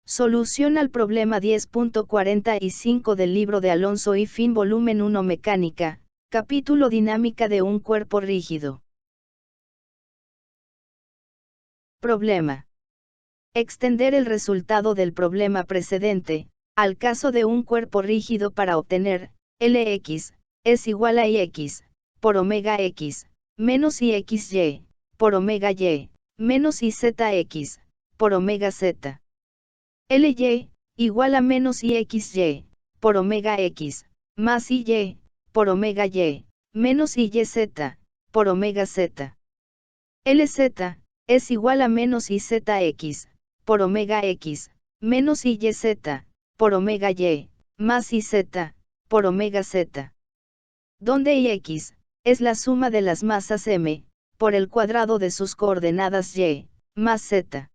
Solución al problema 10.45 del libro de Alonso y Finn volumen 1 Mecánica, capítulo Dinámica de un cuerpo rígido. Problema. Extender el resultado del problema precedente, al caso de un cuerpo rígido para obtener, Lx, es igual a Ix, por omega x, menos Ixy, por omega y, menos Izx, por omega z. Ly, igual a menos Ixy, por omega x, más Y, por omega y, menos Yz, por omega z. Lz, es igual a menos Izx, por omega x, menos Yz, por omega y, más Iz, por omega z. Donde Ix, es la suma de las masas m, por el cuadrado de sus coordenadas y, más z.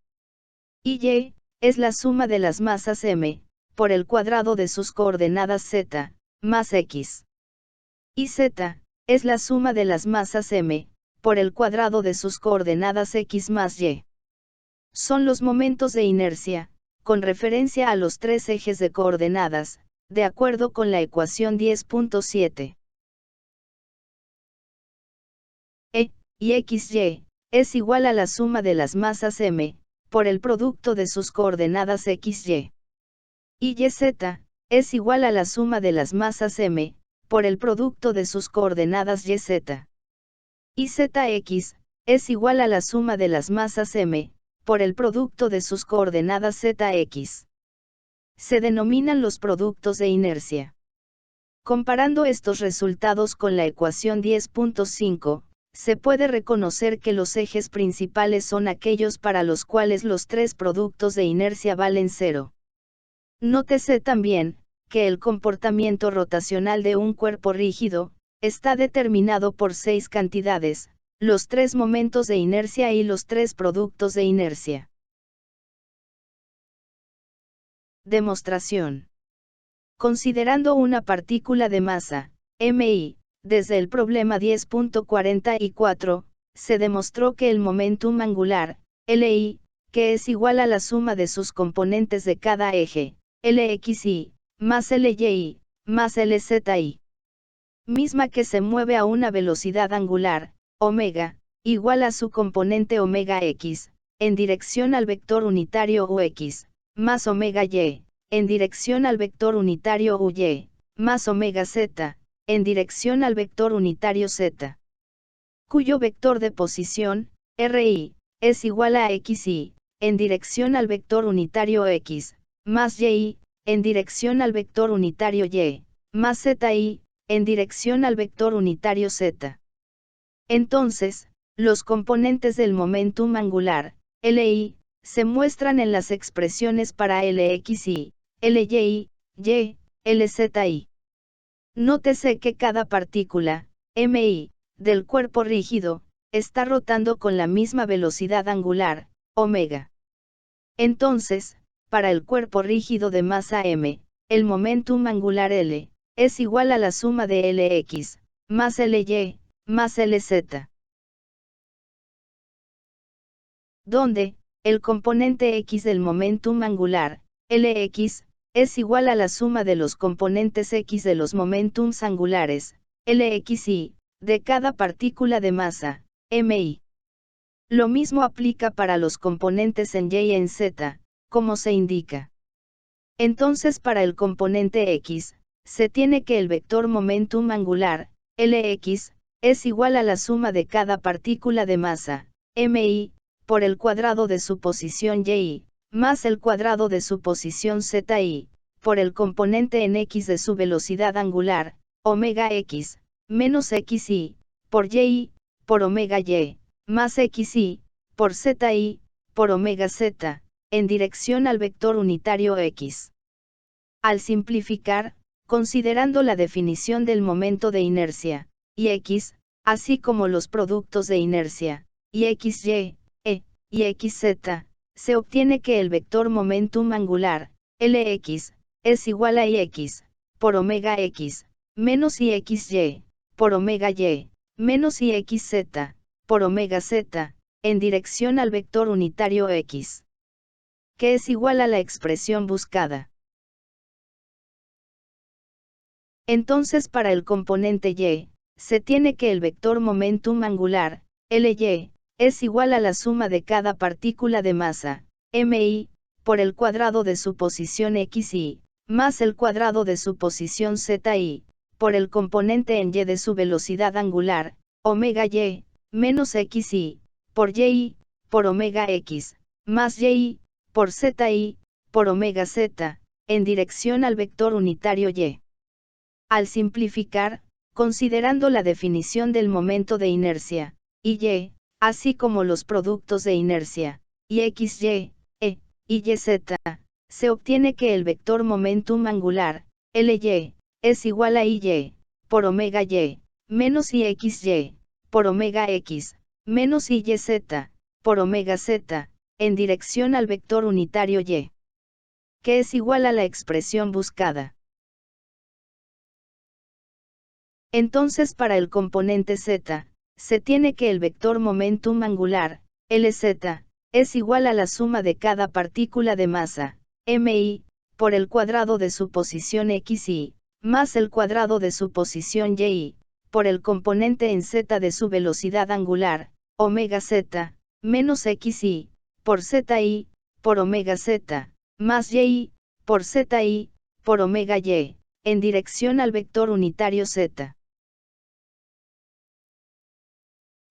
Y, es la suma de las masas m, por el cuadrado de sus coordenadas z, más x. Y z, es la suma de las masas m, por el cuadrado de sus coordenadas x más y. Son los momentos de inercia, con referencia a los tres ejes de coordenadas, de acuerdo con la ecuación 10.7. Y xy, es igual a la suma de las masas m, por el producto de sus coordenadas xy. Y yz, es igual a la suma de las masas m, por el producto de sus coordenadas yz. Y zx, es igual a la suma de las masas m, por el producto de sus coordenadas zx. Se denominan los productos de inercia. Comparando estos resultados con la ecuación 10.5, se puede reconocer que los ejes principales son aquellos para los cuales los tres productos de inercia valen 0. Nótese también, que el comportamiento rotacional de un cuerpo rígido, está determinado por 6 cantidades, los 3 momentos de inercia y los 3 productos de inercia. Demostración. Considerando una partícula de masa, MI, desde el problema 10.44, se demostró que el momentum angular, Li, que es igual a la suma de sus componentes de cada eje, Lxy, más Ly, más Lzi, misma que se mueve a una velocidad angular, omega, igual a su componente omega x, en dirección al vector unitario Ux, más omega y, en dirección al vector unitario Uy, más omega z, en dirección al vector unitario z, cuyo vector de posición, Ri, es igual a xy, en dirección al vector unitario x, más y, en dirección al vector unitario y, más zi, en dirección al vector unitario z. Entonces, los componentes del momentum angular, Li, se muestran en las expresiones para Lxy, Ly, y, Lzi. Nótese que cada partícula, Mi, del cuerpo rígido, está rotando con la misma velocidad angular, omega. Entonces, para el cuerpo rígido de masa m, el momentum angular L, es igual a la suma de Lx, más Ly, más Lz. Donde, el componente x del momentum angular, Lx, es igual a la suma de los componentes x de los momentums angulares, Lxy, de cada partícula de masa, Mi. Lo mismo aplica para los componentes en y y en z, como se indica. Entonces para el componente x, se tiene que el vector momentum angular, Lx, es igual a la suma de cada partícula de masa, Mi, por el cuadrado de su posición y, más el cuadrado de su posición zi, por el componente en x de su velocidad angular, omega x, menos xy, por y, por omega y, más xy, por zi, por omega z, en dirección al vector unitario x. Al simplificar, considerando la definición del momento de inercia, y x, así como los productos de inercia, y xy, y xz, se obtiene que el vector momentum angular, Lx, es igual a Ix, por omega x, menos Ixy, por omega y, menos Ixz, por omega z, en dirección al vector unitario x. que es igual a la expresión buscada. Entonces para el componente y, se tiene que el vector momentum angular, Ly, es igual a la suma de cada partícula de masa, mi, por el cuadrado de su posición xi, más el cuadrado de su posición zi, por el componente en y de su velocidad angular, omega y, menos xi, por y, por omega x, más y, por zi, por omega z, en dirección al vector unitario y. Al simplificar, considerando la definición del momento de inercia, y, así como los productos de inercia, y xy, y yz, se obtiene que el vector momentum angular, Ly, es igual a y, por omega y, menos ixy, por omega x, menos yz, por omega z, en dirección al vector unitario y, que es igual a la expresión buscada. Entonces para el componente z, se tiene que el vector momentum angular, Lz, es igual a la suma de cada partícula de masa, mi, por el cuadrado de su posición xi, más el cuadrado de su posición y, por el componente en z de su velocidad angular, omega z, menos xi, por zi, por omega z, más y, por zi, por omega y, en dirección al vector unitario z.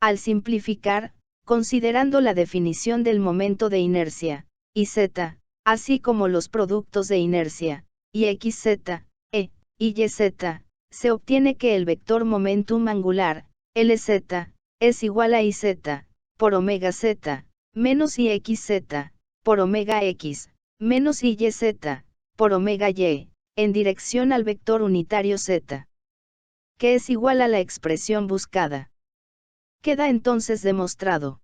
Al simplificar, considerando la definición del momento de inercia, y z, así como los productos de inercia, y xz, y yz, se obtiene que el vector momentum angular, Lz, es igual a iz, por omega z, menos ixz, por omega x, menos yz, por omega y, en dirección al vector unitario z, que es igual a la expresión buscada. Queda entonces demostrado.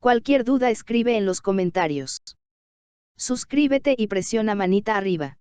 Cualquier duda escribe en los comentarios. Suscríbete y presiona manita arriba.